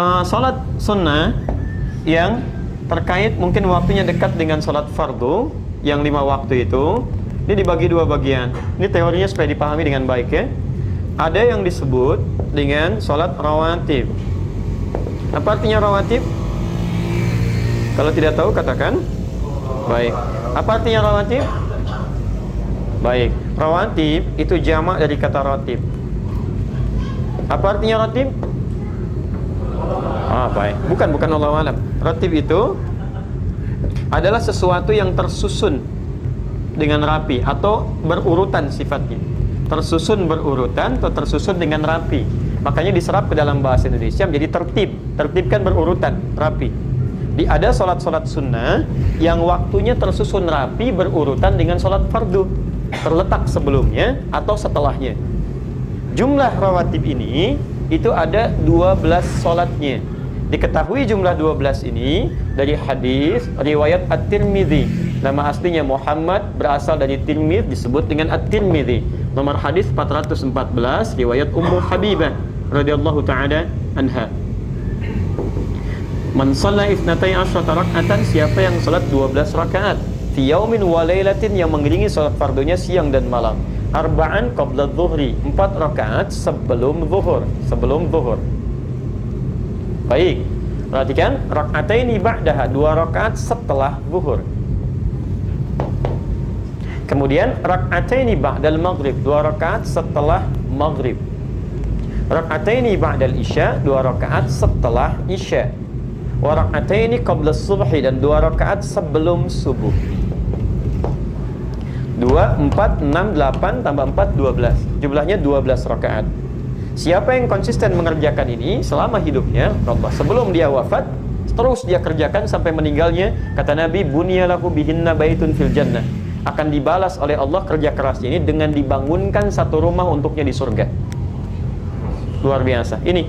Salat sunnah yang terkait mungkin waktunya dekat dengan salat fardu yang 5 waktu itu, ini dibagi 2 bagian. Ini teorinya supaya dipahami dengan baik ya. Ada yang disebut dengan salat rawatib. Apa artinya rawatib? Kalau tidak tahu katakan. Baik. Apa artinya rawatib? Baik. Rawatib itu jamak dari kata ratib. Apa artinya ratib? Baik. Bukan Allahu a'lam. Ratib itu adalah sesuatu yang tersusun dengan rapi atau berurutan sifatnya. Tersusun berurutan atau tersusun dengan rapi. Makanya diserap ke dalam bahasa Indonesia menjadi tertib. Tertib kan berurutan, rapi. Ada solat-solat sunnah yang waktunya tersusun rapi berurutan dengan solat fardu, terletak sebelumnya atau setelahnya. Jumlah rawatib ini itu ada 12 solatnya. Diketahui jumlah 12 ini dari hadis riwayat At-Tirmidzi. Nama aslinya Muhammad, berasal dari Tirmidz, disebut dengan At-Tirmidzi. Nomor hadis 414 riwayat Ummu Habibah radhiyallahu taala anha. Man shalla 12 raka'atan, siapa yang salat 12 rakaat fi yaumin wa lailatin, yang mengiringi salat fardunya siang dan malam. Arba'an qabla dhuhri, 4 rakaat sebelum zuhur. Baik, perhatikan, rak'ataini ba'daha, 2 rakaat setelah zuhur. Kemudian rak'ataini ba'dal maghrib, 2 rakaat setelah maghrib. Rak'ataini ba'dal isya, 2 rakaat setelah isya. Wa rak'ataini qabla subhi, dan 2 rakaat sebelum subuh. 2, 4, 6, 8 tambah 4, 12. Jumlahnya 12 rakaat. Siapa yang konsisten mengerjakan ini selama hidupnya, Allah, sebelum dia wafat, terus dia kerjakan sampai meninggalnya, kata Nabi, bunyalahu bihinna baitun fil jannah, akan dibalas oleh Allah kerja kerasnya ini dengan dibangunkan satu rumah untuknya di surga. Luar biasa ini.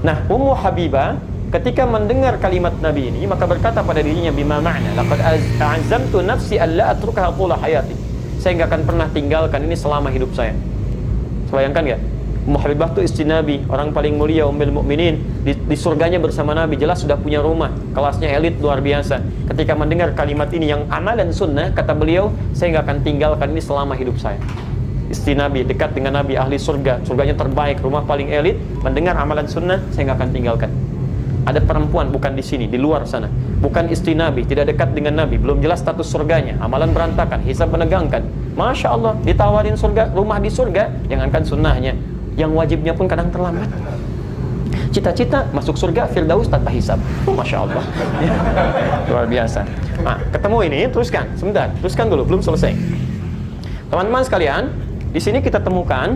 Nah, Ummu Habibah ketika mendengar kalimat Nabi ini, maka berkata pada dirinya, bima ma'na laqad a'azzamtu nafsi alla atrukaha tula hayati, saya enggak akan pernah tinggalkan ini selama hidup saya. Bayangkan enggak? Ummu Habibah itu istri Nabi, orang paling mulia, ummul mukminin, di surganya bersama Nabi, jelas sudah punya rumah, kelasnya elit luar biasa. Ketika mendengar kalimat ini yang amalan sunnah, kata beliau, saya enggak akan tinggalkan ini selama hidup saya. Istri Nabi, dekat dengan Nabi, ahli surga, surganya terbaik, rumah paling elit, mendengar amalan sunnah, saya enggak akan tinggalkan. Ada perempuan, bukan di sini, di luar sana, bukan istri Nabi, tidak dekat dengan Nabi, belum jelas status surganya, amalan berantakan, hisab menegangkan. Masya Allah, ditawarin surga, rumah di surga, jangankan sunnahnya, yang wajibnya pun kadang terlambat. Cita-cita masuk surga Firdaus tanpa hisab. Masya Allah. Luar biasa. Nah, ketemu ini, teruskan, sebentar, teruskan dulu, belum selesai. Teman-teman sekalian, di sini kita temukan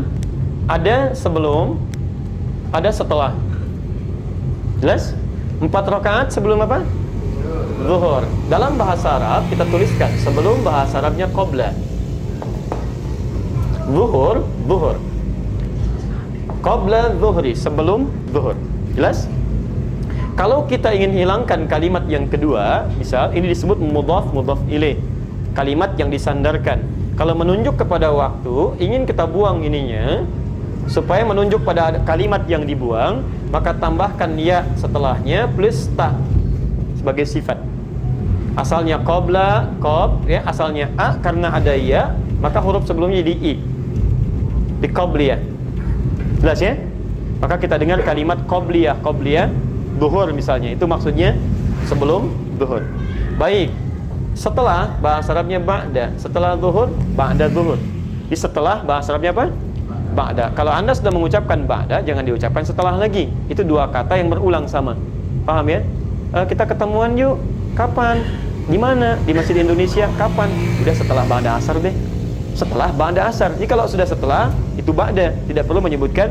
ada sebelum, ada setelah. Jelas? 4 rakaat sebelum apa? Zuhur. Dalam bahasa Arab kita tuliskan sebelum, bahasa Arabnya qabla. Zuhur, zuhur. Qabla zuhri, sebelum zuhur. Jelas? Kalau kita ingin hilangkan kalimat yang kedua, misal ini disebut mudhaf ilaih, kalimat yang disandarkan. Kalau menunjuk kepada waktu, ingin kita buang ininya supaya menunjuk pada kalimat yang dibuang, maka tambahkan ya setelahnya plus ta sebagai sifat. Asalnya qabla, qab, ya, asalnya a, karena ada ya, maka huruf sebelumnya di i, di qabliyah. Jelas ya? Maka kita dengar kalimat qabliyah, zuhur misalnya, itu maksudnya sebelum zuhur. Baik, setelah, bahasa Arabnya ba'da. Setelah zuhur, ba'da zuhur. Di setelah, bahasa Arabnya apa? Ba'da. Kalau Anda sudah mengucapkan ba'da, jangan diucapkan setelah lagi. Itu 2 kata yang berulang sama. Paham ya? Kita ketemuan yuk. Kapan? Di mana? Di Masjid Indonesia. Kapan? Udah setelah ba'da asar deh. Setelah ba'da asar. Jadi kalau sudah setelah, itu ba'da. Tidak perlu menyebutkan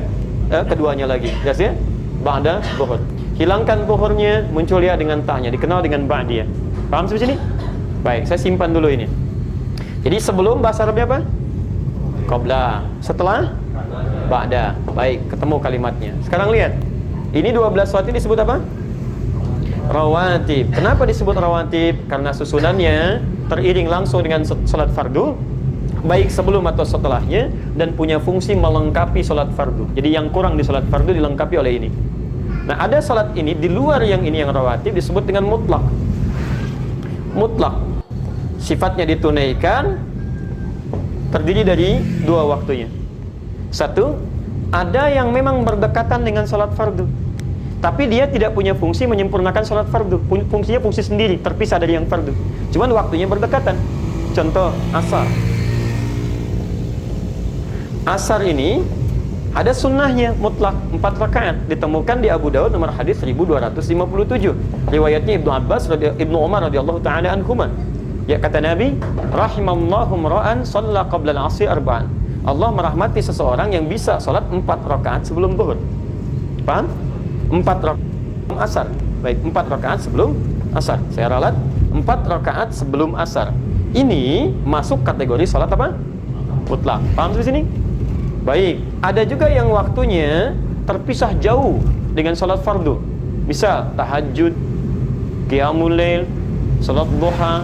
keduanya lagi. Jelas ya? Ba'da zuhur. Hilangkan zuhurnya, muncul ya dengan ta'nya, dikenal dengan ba'diyah. Paham sampai sini? Baik, saya simpan dulu ini. Jadi sebelum, bahasa Arabnya apa? Qabla. Setelah? Ba'da. Baik, ketemu kalimatnya. Sekarang lihat. Ini 12 waktu disebut apa? Rawatib. Kenapa disebut rawatib? Karena susunannya teriring langsung dengan salat fardu, baik sebelum atau setelahnya, dan punya fungsi melengkapi salat fardu. Jadi yang kurang di salat fardu dilengkapi oleh ini. Nah, ada salat ini di luar yang ini yang rawatib disebut dengan mutlak. Mutlak sifatnya ditunaikan, terdiri dari dua waktunya. Satu, ada yang memang berdekatan dengan salat fardu, tapi dia tidak punya fungsi menyempurnakan salat fardu. Fungsinya fungsi sendiri, terpisah dari yang fardu. Cuman waktunya berdekatan. Contoh, asar. Asar ini ada sunnahnya mutlak 4 rakaat, ditemukan di Abu Daud nomor hadis 1257. Riwayatnya Ibnu Umar radhiyallahu taala anhuma. Ya, kata Nabi, rahimallahu ra'an shalla qabla al-'asri arba'an. Allah merahmati seseorang yang bisa salat 4 rakaat sebelum zuhur. Paham? 4 rakaat asar. Baik, 4 rakaat sebelum asar. Saya ralat 4 rakaat sebelum asar. Ini masuk kategori salat apa? Mutlak. Paham sampai sini? Baik, ada juga yang waktunya terpisah jauh dengan salat fardu. Misal tahajud, qiyamul lail, salat duha,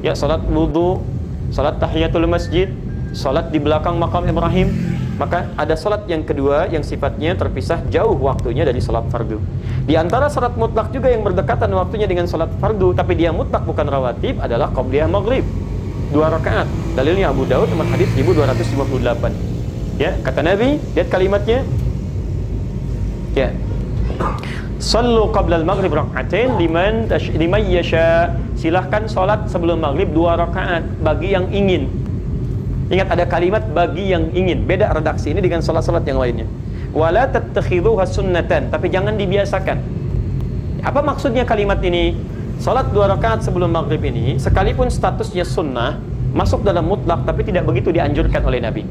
ya salat wudu, salat tahiyatul masjid, salat di belakang makam Ibrahim. Maka ada salat yang kedua yang sifatnya terpisah jauh waktunya dari salat fardu. Di antara salat mutlak juga yang berdekatan waktunya dengan salat fardu tapi dia mutlak bukan rawatib adalah qabliyah maghrib, 2 rakaat. Dalilnya Abu Daud nomor hadis 1258. Ya, kata Nabi, lihat kalimatnya. Ya. Sallu qabla al-maghrib rak'atain liman yasha. Silahkan salat sebelum maghrib 2 rakaat bagi yang ingin. Ingat ada kalimat bagi yang ingin. Beda redaksi ini dengan salat-salat yang lainnya. Wala tattakhidhuha sunnatan, tapi jangan dibiasakan. Apa maksudnya kalimat ini? Salat 2 rakaat sebelum maghrib ini sekalipun statusnya sunnah, masuk dalam mutlak tapi tidak begitu dianjurkan oleh Nabi.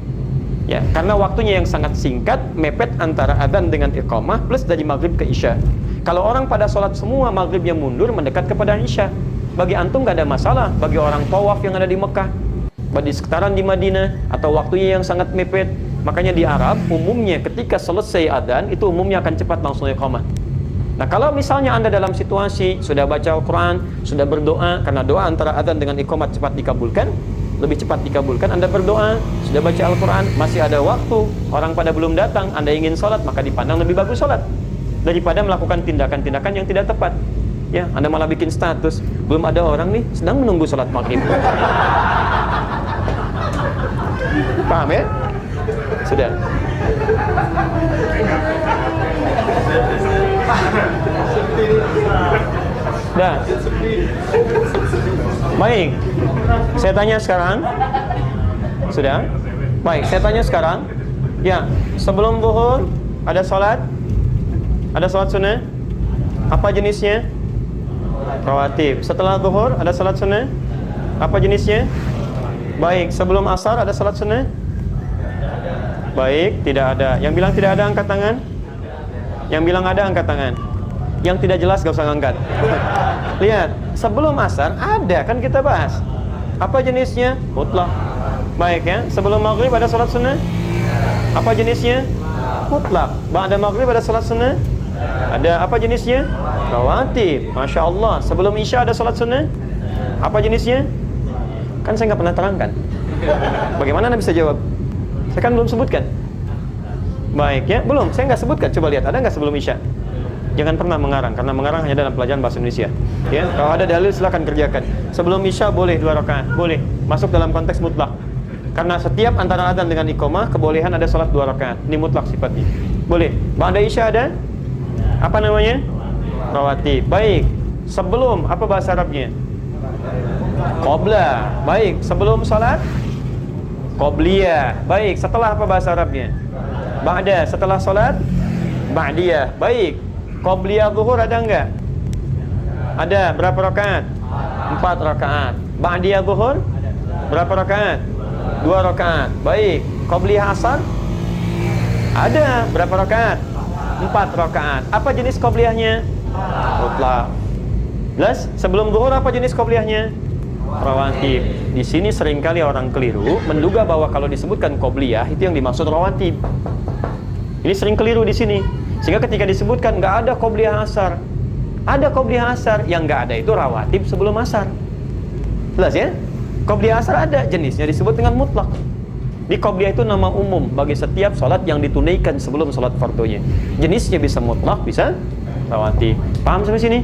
Ya, karena waktunya yang sangat singkat, mepet antara adzan dengan iqamah plus dari maghrib ke isya. Kalau orang pada sholat semua maghribnya mundur mendekat kepada isya, bagi antum gak ada masalah. Bagi orang tawaf yang ada di Mekah, di sekitaran di Madinah, atau waktunya yang sangat mepet, makanya di Arab umumnya ketika selesai adzan itu umumnya akan cepat langsung iqamah. Nah, kalau misalnya Anda dalam situasi sudah baca Al-Quran, sudah berdoa, karena doa antara adzan dengan iqamah cepat dikabulkan, lebih cepat dikabulkan. Anda berdoa, sudah baca Al-Quran, masih ada waktu, orang pada belum datang, Anda ingin sholat, maka dipandang lebih bagus sholat daripada melakukan tindakan-tindakan yang tidak tepat. Ya, Anda malah bikin status, belum ada orang nih, sedang menunggu sholat maghrib. Paham ya? Sudah. Dah. Baik, saya tanya sekarang. Sudah? Baik, saya tanya sekarang. Ya, sebelum zuhur ada sholat? Ada sholat sunnah? Apa jenisnya? Rawatib. Setelah zuhur ada sholat sunnah? Apa jenisnya? Baik, sebelum asar ada sholat sunnah? Baik, tidak ada. Yang bilang tidak ada angkat tangan? Yang bilang ada angkat tangan? Yang tidak jelas gak usah ngangkat. Lihat, sebelum asar ada, kan kita bahas. Apa jenisnya? Mutlak. Baik ya, sebelum maghrib ada salat sunnah? Apa jenisnya? Mutlak. Ba'da maghrib ada salat sunnah? Ada. Apa jenisnya? Rawatib. Masya Allah. Sebelum isya ada salat sunnah? Apa jenisnya? Kan saya nggak pernah terangkan. Bagaimana Anda bisa jawab? Saya kan belum sebutkan. Baik ya, belum. Saya nggak sebutkan. Coba lihat, ada nggak sebelum isya? Jangan pernah mengarang, karena mengarang hanya dalam pelajaran bahasa Indonesia. Ya, kalau ada dalil silakan kerjakan. Sebelum isya boleh 2 rakaat, boleh. Masuk dalam konteks mutlak. Karena setiap antara adzan dengan iqamah kebolehan ada salat 2 rakaat. Ini mutlak sifatnya. Boleh. Ba'da isya ada? Apa namanya? Rawatib. Baik. Sebelum apa bahasa Arabnya? Qabla. Baik. Sebelum salat? Qabliyah. Baik. Setelah apa bahasa Arabnya? Ba'da. Setelah salat? Ba'diyah. Baik. Qabliyah zuhur ada enggak? Ada. Berapa rakaat? 4 rakaat. Ba'diyah zuhur? Berapa rakaat? 2 rakaat. Baik. Qabliyah asar? Ada. Berapa rakaat? 4 rakaat. Apa jenis qabliyahnya? Mutlak. Jelas? Sebelum zuhur apa jenis qabliyahnya? Rawatib. Di sini seringkali orang keliru menduga bahwa kalau disebutkan qabliyah itu yang dimaksud rawatib. Ini sering keliru di sini. Sehingga ketika disebutkan nggak ada qabliyah asar, ada qabliyah asar, yang nggak ada itu rawatib sebelum asar. Jelas ya? Qabliyah asar ada, jenisnya disebut dengan mutlak. Di qabliyah itu nama umum bagi setiap sholat yang ditunaikan sebelum sholat fardunya. Jenisnya bisa mutlak, bisa rawatib. Paham sampai sini?